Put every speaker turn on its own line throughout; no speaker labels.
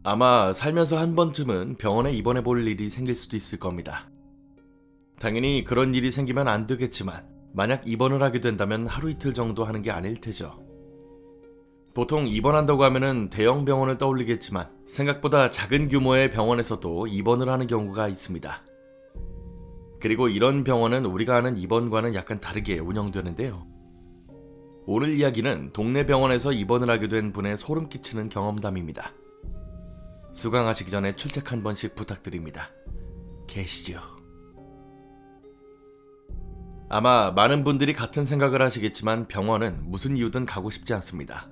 아마 살면서 한 번쯤은 병원에 입원해 볼 일이 생길 수도 있을 겁니다. 당연히 그런 일이 생기면 안 되겠지만 만약 입원을 하게 된다면 하루 이틀 정도 하는 게 아닐 테죠. 보통 입원한다고 하면은 대형 병원을 떠올리겠지만 생각보다 작은 규모의 병원에서도 입원을 하는 경우가 있습니다. 그리고 이런 병원은 우리가 아는 입원과는 약간 다르게 운영되는데요. 오늘 이야기는 동네 병원에서 입원을 하게 된 분의 소름 끼치는 경험담입니다. 수강하시기 전에 출첵 한 번씩 부탁드립니다. 계시죠? 아마 많은 분들이 같은 생각을 하시겠지만 병원은 무슨 이유든 가고 싶지 않습니다.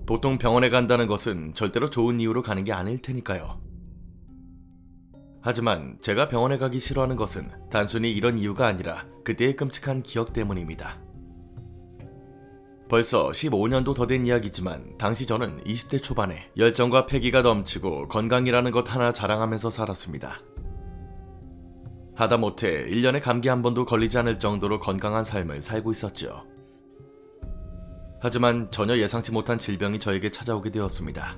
보통 병원에 간다는 것은 절대로 좋은 이유로 가는 게 아닐 테니까요. 하지만 제가 병원에 가기 싫어하는 것은 단순히 이런 이유가 아니라 그때의 끔찍한 기억 때문입니다. 벌써 15년도 더 된 이야기지만 당시 저는 20대 초반에 열정과 패기가 넘치고 건강이라는 것 하나 자랑하면서 살았습니다. 하다못해 1년에 감기 한 번도 걸리지 않을 정도로 건강한 삶을 살고 있었죠. 하지만 전혀 예상치 못한 질병이 저에게 찾아오게 되었습니다.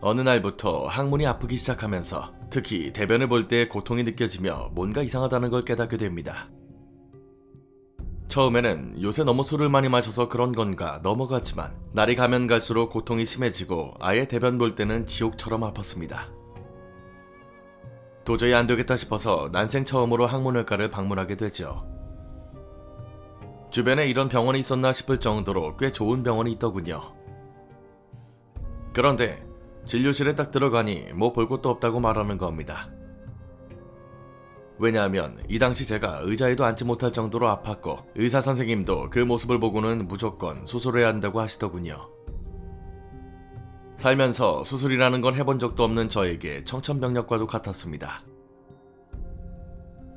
어느 날부터 항문이 아프기 시작하면서 특히 대변을 볼 때 고통이 느껴지며 뭔가 이상하다는 걸 깨닫게 됩니다. 처음에는 요새 너무 술을 많이 마셔서 그런 건가 넘어갔지만 날이 가면 갈수록 고통이 심해지고 아예 대변 볼 때는 지옥처럼 아팠습니다. 도저히 안 되겠다 싶어서 난생 처음으로 항문외과를 방문하게 되죠. 주변에 이런 병원이 있었나 싶을 정도로 꽤 좋은 병원이 있더군요. 그런데 진료실에 딱 들어가니 뭐 볼 것도 없다고 말하는 겁니다. 왜냐하면 이 당시 제가 의자에도 앉지 못할 정도로 아팠고 의사 선생님도 그 모습을 보고는 무조건 수술해야 한다고 하시더군요. 살면서 수술이라는 건 해본 적도 없는 저에게 청천벽력과도 같았습니다.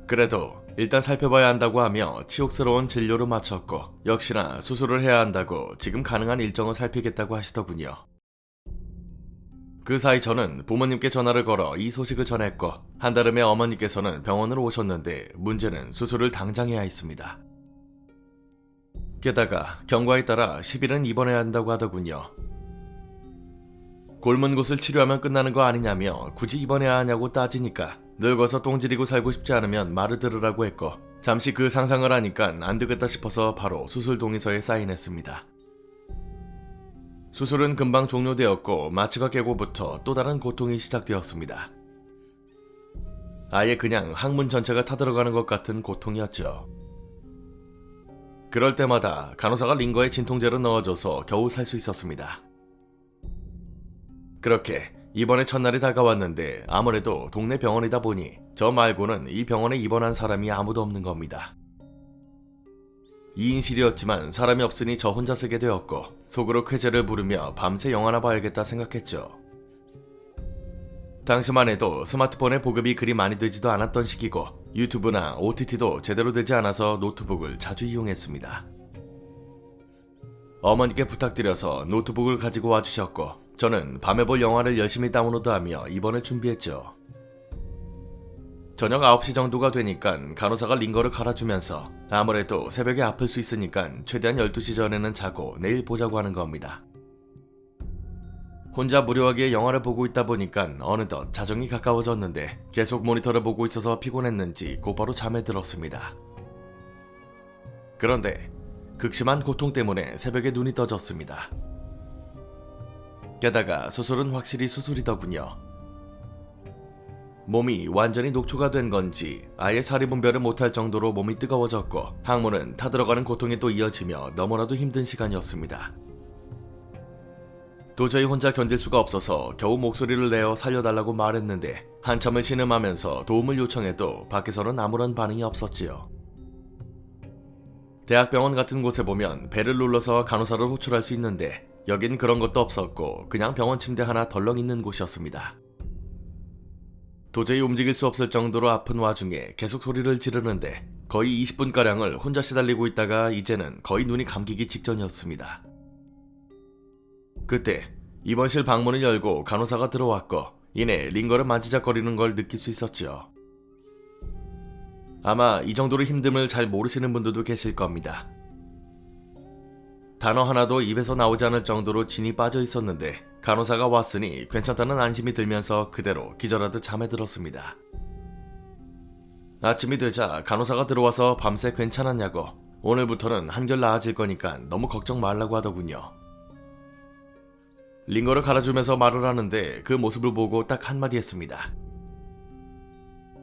그래도 일단 살펴봐야 한다고 하며 치욕스러운 진료를 마쳤고 역시나 수술을 해야 한다고 지금 가능한 일정을 살피겠다고 하시더군요. 그 사이 저는 부모님께 전화를 걸어 이 소식을 전했고 한달음에 어머니께서는 병원으로 오셨는데 문제는 수술을 당장 해야 했습니다. 게다가 경과에 따라 10일은 입원해야 한다고 하더군요. 곪은 곳을 치료하면 끝나는 거 아니냐며 굳이 입원해야 하냐고 따지니까 늙어서 똥지리고 살고 싶지 않으면 말을 들으라고 했고 잠시 그 상상을 하니까 안 되겠다 싶어서 바로 수술 동의서에 사인했습니다. 수술은 금방 종료되었고 마취가 깨고부터 또 다른 고통이 시작되었습니다. 아예 그냥 항문 전체가 타들어가는 것 같은 고통이었죠. 그럴 때마다 간호사가 링거에 진통제를 넣어줘서 겨우 살 수 있었습니다. 그렇게 입원의 첫날이 다가왔는데 아무래도 동네 병원이다 보니 저 말고는 이 병원에 입원한 사람이 아무도 없는 겁니다. 2인실이었지만 사람이 없으니 저 혼자 쓰게 되었고 속으로 쾌재를 부르며 밤새 영화나 봐야겠다 생각했죠. 당시만 해도 스마트폰의 보급이 그리 많이 되지도 않았던 시기고 유튜브나 OTT도 제대로 되지 않아서 노트북을 자주 이용했습니다. 어머니께 부탁드려서 노트북을 가지고 와주셨고 저는 밤에 볼 영화를 열심히 다운로드하며 입원을 준비했죠. 저녁 9시 정도가 되니까 간호사가 링거를 갈아주면서 아무래도 새벽에 아플 수 있으니까 최대한 12시 전에는 자고 내일 보자고 하는 겁니다. 혼자 무료하게 영화를 보고 있다 보니까 어느덧 자정이 가까워졌는데 계속 모니터를 보고 있어서 피곤했는지 곧바로 잠에 들었습니다. 그런데 극심한 고통 때문에 새벽에 눈이 떠졌습니다. 게다가 수술은 확실히 수술이더군요. 몸이 완전히 녹초가 된 건지 아예 사리 분별을 못할 정도로 몸이 뜨거워졌고 항문은 타들어가는 고통이 또 이어지며 너무나도 힘든 시간이었습니다. 도저히 혼자 견딜 수가 없어서 겨우 목소리를 내어 살려달라고 말했는데 한참을 신음하면서 도움을 요청해도 밖에서는 아무런 반응이 없었지요. 대학병원 같은 곳에 보면 벨을 눌러서 간호사를 호출할 수 있는데 여긴 그런 것도 없었고 그냥 병원 침대 하나 덜렁 있는 곳이었습니다. 도저히 움직일 수 없을 정도로 아픈 와중에 계속 소리를 지르는데 거의 20분가량을 혼자 시달리고 있다가 이제는 거의 눈이 감기기 직전이었습니다. 그때 입원실 방문을 열고 간호사가 들어왔고 이내 링거를 만지작거리는 걸 느낄 수 있었죠. 아마 이 정도로 힘듦을 잘 모르시는 분들도 계실 겁니다. 단어 하나도 입에서 나오지 않을 정도로 진이 빠져 있었는데 간호사가 왔으니 괜찮다는 안심이 들면서 그대로 기절하듯 잠에 들었습니다. 아침이 되자 간호사가 들어와서 밤새 괜찮았냐고 오늘부터는 한결 나아질 거니까 너무 걱정 말라고 하더군요. 링거를 갈아주면서 말을 하는데 그 모습을 보고 딱 한마디 했습니다.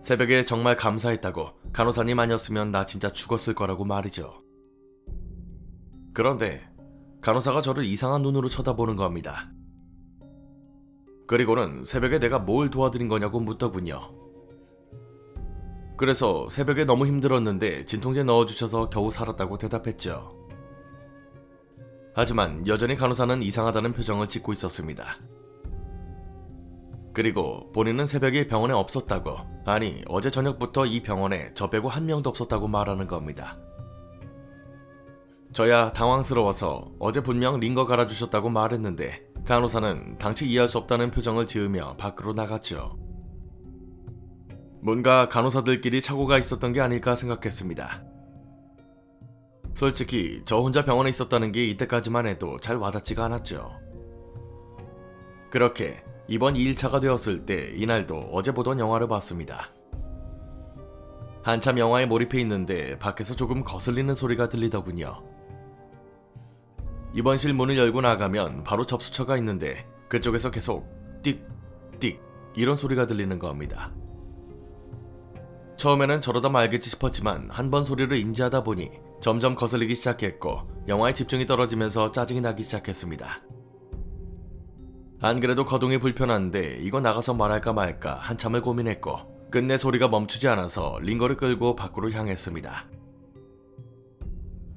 새벽에 정말 감사했다고. 간호사님 아니었으면 나 진짜 죽었을 거라고 말이죠. 그런데 간호사가 저를 이상한 눈으로 쳐다보는 겁니다. 그리고는 새벽에 내가 뭘 도와드린 거냐고 묻더군요. 그래서 새벽에 너무 힘들었는데 진통제 넣어주셔서 겨우 살았다고 대답했죠. 하지만 여전히 간호사는 이상하다는 표정을 짓고 있었습니다. 그리고 본인은 새벽에 병원에 없었다고, 아니 어제 저녁부터 이 병원에 저 빼고 한 명도 없었다고 말하는 겁니다. 저야 당황스러워서 어제 분명 링거 갈아주셨다고 말했는데 간호사는 당최 이해할 수 없다는 표정을 지으며 밖으로 나갔죠. 뭔가 간호사들끼리 착오가 있었던 게 아닐까 생각했습니다. 솔직히 저 혼자 병원에 있었다는 게 이때까지만 해도 잘 와닿지가 않았죠. 그렇게 이번 2일차가 되었을 때 이날도 어제 보던 영화를 봤습니다. 한참 영화에 몰입해 있는데 밖에서 조금 거슬리는 소리가 들리더군요. 입원실 문을 열고 나가면 바로 접수처가 있는데 그쪽에서 계속 띡 이런 소리가 들리는 겁니다. 처음에는 저러다 말겠지 싶었지만 한 번 소리를 인지하다 보니 점점 거슬리기 시작했고 영화에 집중이 떨어지면서 짜증이 나기 시작했습니다. 안 그래도 거동이 불편한데 이거 나가서 말할까 말까 한참을 고민했고 끝내 소리가 멈추지 않아서 링거를 끌고 밖으로 향했습니다.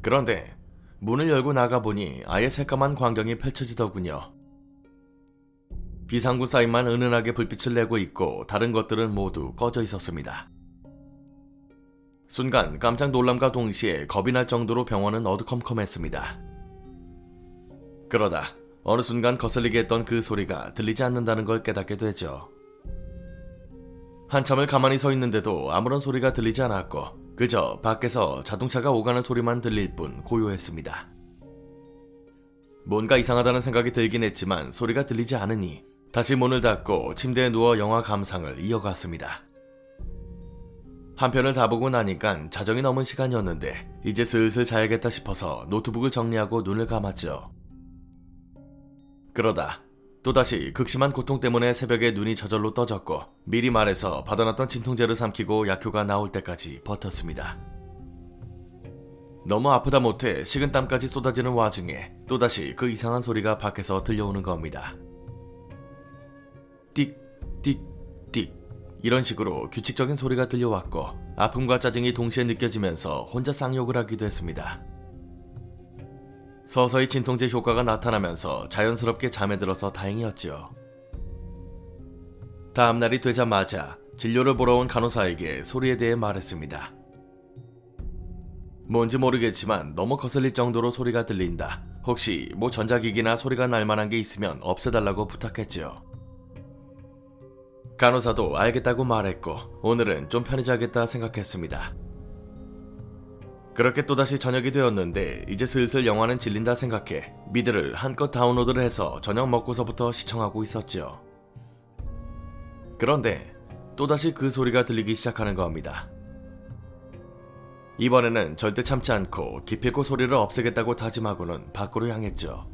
그런데 문을 열고 나가보니 아예 새까만 광경이 펼쳐지더군요. 비상구 사인만 은은하게 불빛을 내고 있고 다른 것들은 모두 꺼져 있었습니다. 순간 깜짝 놀람과 동시에 겁이 날 정도로 병원은 어두컴컴했습니다. 그러다 어느 순간 거슬리게 했던 그 소리가 들리지 않는다는 걸 깨닫게 되죠. 한참을 가만히 서 있는데도 아무런 소리가 들리지 않았고 그저 밖에서 자동차가 오가는 소리만 들릴 뿐 고요했습니다. 뭔가 이상하다는 생각이 들긴 했지만 소리가 들리지 않으니 다시 문을 닫고 침대에 누워 영화 감상을 이어갔습니다. 한 편을 다 보고 나니까 자정이 넘은 시간이었는데 이제 슬슬 자야겠다 싶어서 노트북을 정리하고 눈을 감았죠. 그러다 또다시 극심한 고통 때문에 새벽에 눈이 저절로 떠졌고 미리 말해서 받아놨던 진통제를 삼키고 약효가 나올 때까지 버텼습니다. 너무 아프다 못해 식은땀까지 쏟아지는 와중에 또다시 그 이상한 소리가 밖에서 들려오는 겁니다. 띡 이런 식으로 규칙적인 소리가 들려왔고 아픔과 짜증이 동시에 느껴지면서 혼자 쌍욕을 하기도 했습니다. 서서히 진통제 효과가 나타나면서 자연스럽게 잠에 들어서 다행이었죠. 다음날이 되자마자 진료를 보러 온 간호사에게 소리에 대해 말했습니다. 뭔지 모르겠지만 너무 거슬릴 정도로 소리가 들린다. 혹시 뭐 전자기기나 소리가 날 만한 게 있으면 없애달라고 부탁했죠. 간호사도 알겠다고 말했고 오늘은 좀 편히 자겠다 생각했습니다. 그렇게 또다시 저녁이 되었는데 이제 슬슬 영화는 질린다 생각해 미드를 한껏 다운로드를 해서 저녁 먹고서부터 시청하고 있었죠. 그런데 또다시 그 소리가 들리기 시작하는 겁니다. 이번에는 절대 참지 않고 기필코 소리를 없애겠다고 다짐하고는 밖으로 향했죠.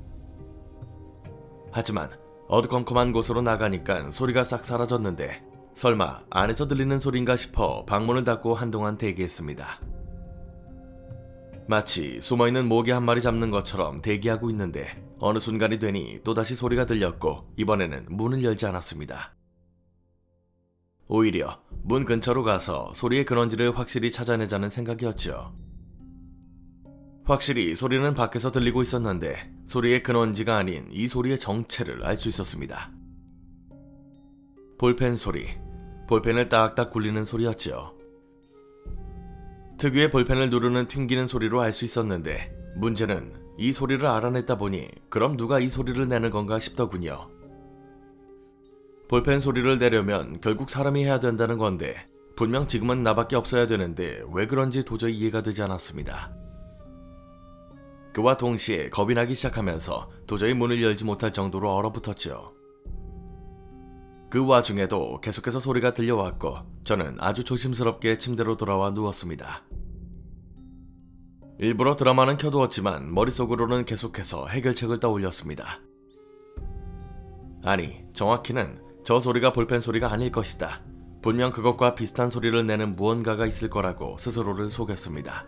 하지만 어두컴컴한 곳으로 나가니까 소리가 싹 사라졌는데 설마 안에서 들리는 소리인가 싶어 방문을 닫고 한동안 대기했습니다. 마치 숨어있는 모기 한 마리 잡는 것처럼 대기하고 있는데 어느 순간이 되니 또다시 소리가 들렸고 이번에는 문을 열지 않았습니다. 오히려 문 근처로 가서 소리의 근원지를 확실히 찾아내자는 생각이었죠. 확실히 소리는 밖에서 들리고 있었는데 소리의 근원지가 아닌 이 소리의 정체를 알 수 있었습니다. 볼펜 소리, 볼펜을 딱딱 굴리는 소리였죠. 특유의 볼펜을 누르는 튕기는 소리로 알 수 있었는데 문제는 이 소리를 알아냈다 보니 그럼 누가 이 소리를 내는 건가 싶더군요. 볼펜 소리를 내려면 결국 사람이 해야 된다는 건데 분명 지금은 나밖에 없어야 되는데 왜 그런지 도저히 이해가 되지 않았습니다. 그와 동시에 겁이 나기 시작하면서 도저히 문을 열지 못할 정도로 얼어붙었죠. 그 와중에도 계속해서 소리가 들려왔고 저는 아주 조심스럽게 침대로 돌아와 누웠습니다. 일부러 드라마는 켜두었지만 머릿속으로는 계속해서 해결책을 떠올렸습니다. 아니, 정확히는 저 소리가 볼펜 소리가 아닐 것이다. 분명 그것과 비슷한 소리를 내는 무언가가 있을 거라고 스스로를 속였습니다.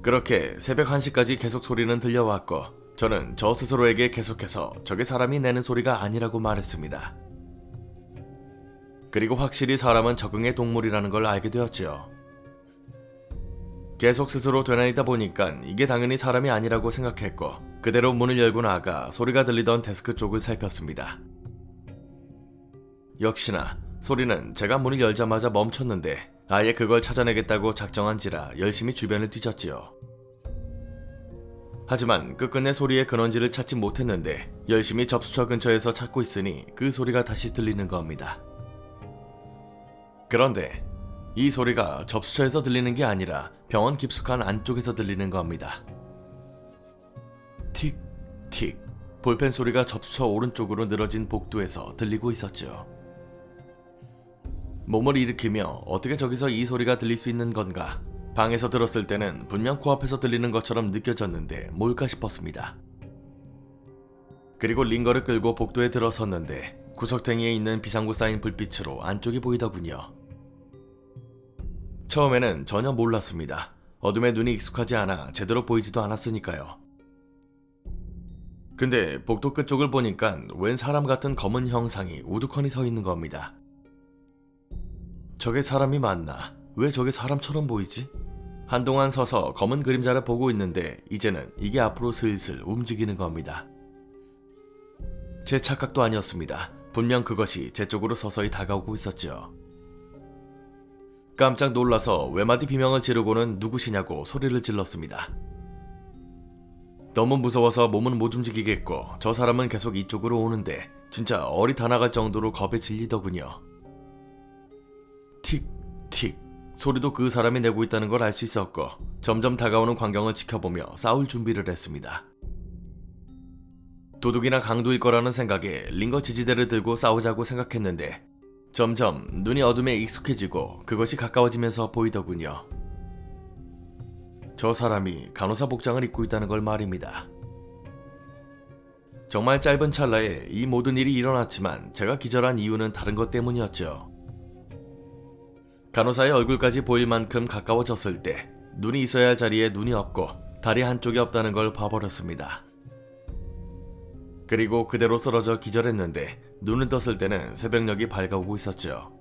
그렇게 새벽 1시까지 계속 소리는 들려왔고 저는 저 스스로에게 계속해서 저게 사람이 내는 소리가 아니라고 말했습니다. 그리고 확실히 사람은 적응의 동물이라는 걸 알게 되었죠. 계속 스스로 되뇌이다 보니까 이게 당연히 사람이 아니라고 생각했고 그대로 문을 열고 나가 소리가 들리던 데스크 쪽을 살폈습니다. 역시나 소리는 제가 문을 열자마자 멈췄는데 아예 그걸 찾아내겠다고 작정한지라 열심히 주변을 뒤졌지요. 하지만 끝끝내 소리의 근원지를 찾지 못했는데 열심히 접수처 근처에서 찾고 있으니 그 소리가 다시 들리는 겁니다. 그런데 이 소리가 접수처에서 들리는 게 아니라 병원 깊숙한 안쪽에서 들리는 겁니다. 틱, 틱, 볼펜 소리가 접수처 오른쪽으로 늘어진 복도에서 들리고 있었죠. 몸을 일으키며 어떻게 저기서 이 소리가 들릴 수 있는 건가? 방에서 들었을 때는 분명 코앞에서 들리는 것처럼 느껴졌는데 뭘까 싶었습니다. 그리고 링거를 끌고 복도에 들어섰는데 구석탱이에 있는 비상구 쌓인 불빛으로 안쪽이 보이더군요. 처음에는 전혀 몰랐습니다. 어둠에 눈이 익숙하지 않아 제대로 보이지도 않았으니까요. 근데 복도 끝쪽을 보니까 웬 사람 같은 검은 형상이 우두커니 서 있는 겁니다. 저게 사람이 맞나? 왜 저게 사람처럼 보이지? 한동안 서서 검은 그림자를 보고 있는데 이제는 이게 앞으로 슬슬 움직이는 겁니다. 제 착각도 아니었습니다. 분명 그것이 제 쪽으로 서서히 다가오고 있었죠. 깜짝 놀라서 외마디 비명을 지르고는 누구시냐고 소리를 질렀습니다. 너무 무서워서 몸은 못 움직이겠고 저 사람은 계속 이쪽으로 오는데 진짜 얼이 다 나갈 정도로 겁에 질리더군요. 틱, 틱 소리도 그 사람이 내고 있다는 걸 알 수 있었고 점점 다가오는 광경을 지켜보며 싸울 준비를 했습니다. 도둑이나 강도일 거라는 생각에 링거 지지대를 들고 싸우자고 생각했는데 점점 눈이 어둠에 익숙해지고 그것이 가까워지면서 보이더군요. 저 사람이 간호사 복장을 입고 있다는 걸 말입니다. 정말 짧은 찰나에 이 모든 일이 일어났지만 제가 기절한 이유는 다른 것 때문이었죠. 간호사의 얼굴까지 보일 만큼 가까워졌을 때 눈이 있어야 할 자리에 눈이 없고 다리 한쪽이 없다는 걸 봐버렸습니다. 그리고 그대로 쓰러져 기절했는데 눈을 떴을 때는 새벽녘이 밝아오고 있었죠.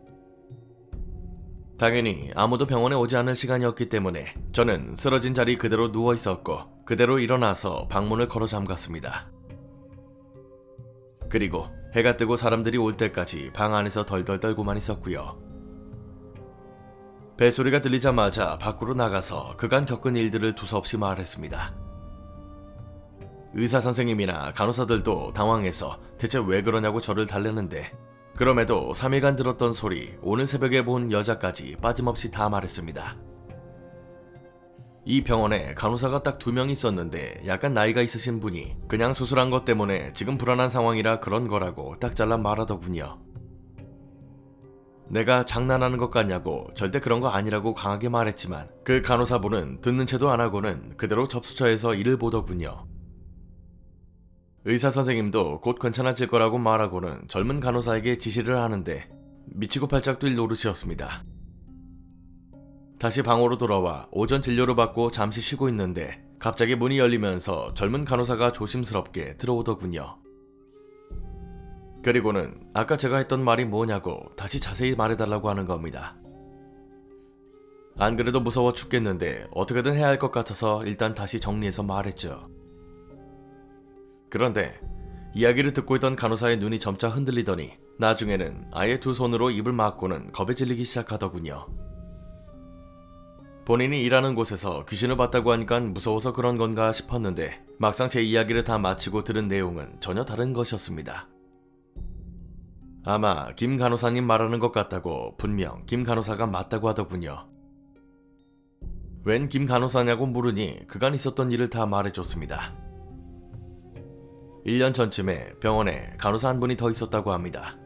당연히 아무도 병원에 오지 않을 시간이었기 때문에 저는 쓰러진 자리 그대로 누워 있었고 그대로 일어나서 방문을 걸어 잠갔습니다. 그리고 해가 뜨고 사람들이 올 때까지 방 안에서 덜덜 떨고만 있었고요. 벨소리가 들리자마자 밖으로 나가서 그간 겪은 일들을 두서없이 말했습니다. 의사 선생님이나 간호사들도 당황해서 대체 왜 그러냐고 저를 달래는데 그럼에도 3일간 들었던 소리, 오늘 새벽에 본 여자까지 빠짐없이 다 말했습니다. 이 병원에 간호사가 딱 2명 있었는데 약간 나이가 있으신 분이 그냥 수술한 것 때문에 지금 불안한 상황이라 그런 거라고 딱 잘라 말하더군요. 내가 장난하는 것 같냐고 절대 그런 거 아니라고 강하게 말했지만 그 간호사분은 듣는 채도 안 하고는 그대로 접수처에서 일을 보더군요. 의사 선생님도 곧 괜찮아질 거라고 말하고는 젊은 간호사에게 지시를 하는데 미치고 팔짝 뛸 노릇이었습니다. 다시 방으로 돌아와 오전 진료를 받고 잠시 쉬고 있는데 갑자기 문이 열리면서 젊은 간호사가 조심스럽게 들어오더군요. 그리고는 아까 제가 했던 말이 뭐냐고 다시 자세히 말해달라고 하는 겁니다. 안 그래도 무서워 죽겠는데 어떻게든 해야 할 것 같아서 일단 다시 정리해서 말했죠. 그런데 이야기를 듣고 있던 간호사의 눈이 점차 흔들리더니 나중에는 아예 2 손으로 입을 막고는 겁에 질리기 시작하더군요. 본인이 일하는 곳에서 귀신을 봤다고 하니까 무서워서 그런 건가 싶었는데 막상 제 이야기를 다 마치고 들은 내용은 전혀 다른 것이었습니다. 아마 김 간호사님 말하는 것 같다고 분명 김 간호사가 맞다고 하더군요. 웬 김 간호사냐고 물으니 그간 있었던 일을 다 말해줬습니다. 1년 전쯤에 병원에 간호사 한 분이 더 있었다고 합니다.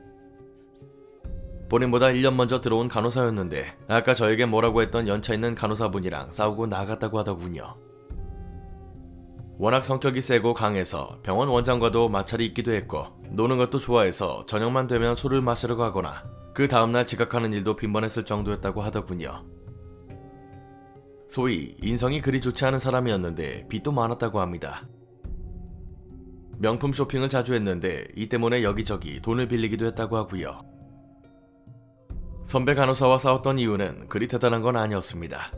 본인보다 1년 먼저 들어온 간호사였는데 아까 저에게 뭐라고 했던 연차 있는 간호사분이랑 싸우고 나갔다고 하더군요. 워낙 성격이 세고 강해서 병원 원장과도 마찰이 있기도 했고 노는 것도 좋아해서 저녁만 되면 술을 마시러 가거나 그 다음날 지각하는 일도 빈번했을 정도였다고 하더군요. 소위 인성이 그리 좋지 않은 사람이었는데 빚도 많았다고 합니다. 명품 쇼핑을 자주 했는데 이 때문에 여기저기 돈을 빌리기도 했다고 하고요. 선배 간호사와 싸웠던 이유는 그리 대단한 건 아니었습니다.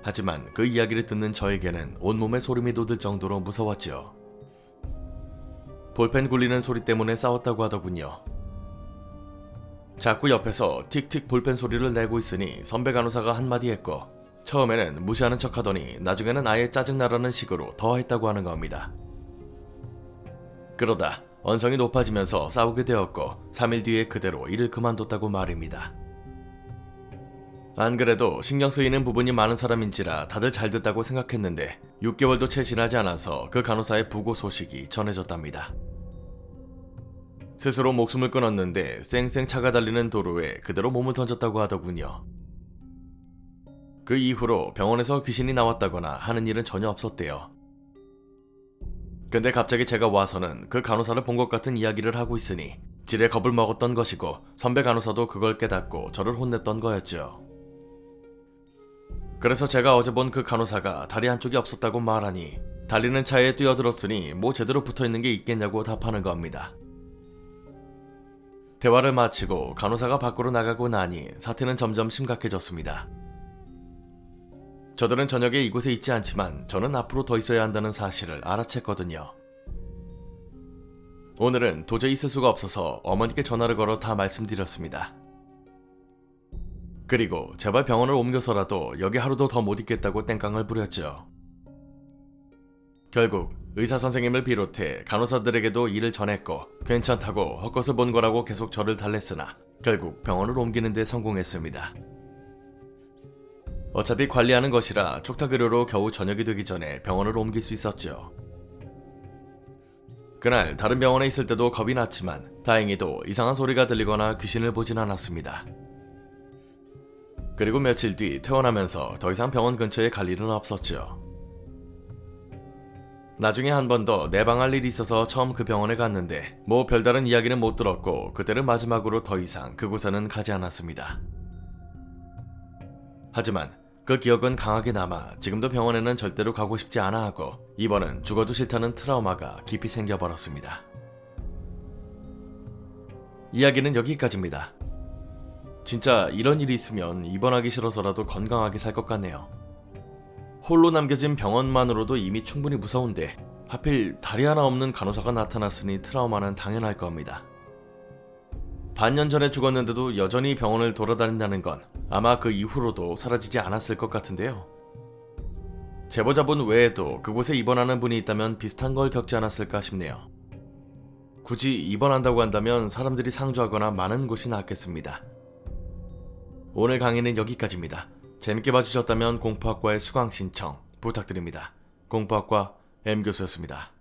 하지만 그 이야기를 듣는 저에게는 온몸에 소름이 돋을 정도로 무서웠죠. 볼펜 굴리는 소리 때문에 싸웠다고 하더군요. 자꾸 옆에서 틱틱 볼펜 소리를 내고 있으니 선배 간호사가 한마디 했고 처음에는 무시하는 척 하더니 나중에는 아예 짜증나라는 식으로 더 했다고 하는 겁니다. 그러다 언성이 높아지면서 싸우게 되었고 3일 뒤에 그대로 일을 그만뒀다고 말입니다. 안 그래도 신경 쓰이는 부분이 많은 사람인지라 다들 잘 됐다고 생각했는데 6개월도 채 지나지 않아서 그 간호사의 부고 소식이 전해졌답니다. 스스로 목숨을 끊었는데 쌩쌩 차가 달리는 도로에 그대로 몸을 던졌다고 하더군요. 그 이후로 병원에서 귀신이 나왔다거나 하는 일은 전혀 없었대요. 근데 갑자기 제가 와서는 그 간호사를 본 것 같은 이야기를 하고 있으니 지레 겁을 먹었던 것이고 선배 간호사도 그걸 깨닫고 저를 혼냈던 거였죠. 그래서 제가 어제 본 그 간호사가 다리 한쪽이 없었다고 말하니 달리는 차에 뛰어들었으니 뭐 제대로 붙어있는 게 있겠냐고 답하는 겁니다. 대화를 마치고 간호사가 밖으로 나가고 나니 사태는 점점 심각해졌습니다. 저들은 저녁에 이곳에 있지 않지만 저는 앞으로 더 있어야 한다는 사실을 알아챘거든요. 오늘은 도저히 있을 수가 없어서 어머니께 전화를 걸어 다 말씀드렸습니다. 그리고 제발 병원을 옮겨서라도 여기 하루도 더 못 있겠다고 땡깡을 부렸죠. 결국 의사 선생님을 비롯해 간호사들에게도 일을 전했고 괜찮다고 헛것을 본 거라고 계속 저를 달랬으나 결국 병원을 옮기는 데 성공했습니다. 어차피 관리하는 것이라 촉탁의료로 겨우 저녁이 되기 전에 병원을 옮길 수 있었죠. 그날 다른 병원에 있을 때도 겁이 났지만 다행히도 이상한 소리가 들리거나 귀신을 보진 않았습니다. 그리고 며칠 뒤 퇴원하면서 더 이상 병원 근처에 갈 일은 없었죠. 나중에 한 번 더 내방할 일이 있어서 처음 그 병원에 갔는데 뭐 별다른 이야기는 못 들었고 그때를 마지막으로 더 이상 그곳에는 가지 않았습니다. 하지만 그 기억은 강하게 남아 지금도 병원에는 절대로 가고 싶지 않아 하고 이번은 죽어도 싫다는 트라우마가 깊이 생겨버렸습니다. 이야기는 여기까지입니다. 진짜 이런 일이 있으면 입원하기 싫어서라도 건강하게 살 것 같네요. 홀로 남겨진 병원만으로도 이미 충분히 무서운데 하필 다리 하나 없는 간호사가 나타났으니 트라우마는 당연할 겁니다. 반년 전에 죽었는데도 여전히 병원을 돌아다닌다는 건 아마 그 이후로도 사라지지 않았을 것 같은데요. 제보자분 외에도 그곳에 입원하는 분이 있다면 비슷한 걸 겪지 않았을까 싶네요. 굳이 입원한다고 한다면 사람들이 상주하거나 많은 곳이 낫겠습니다. 오늘 강의는 여기까지입니다. 재밌게 봐주셨다면 공포학과의 수강 신청 부탁드립니다. 공포학과 M교수였습니다.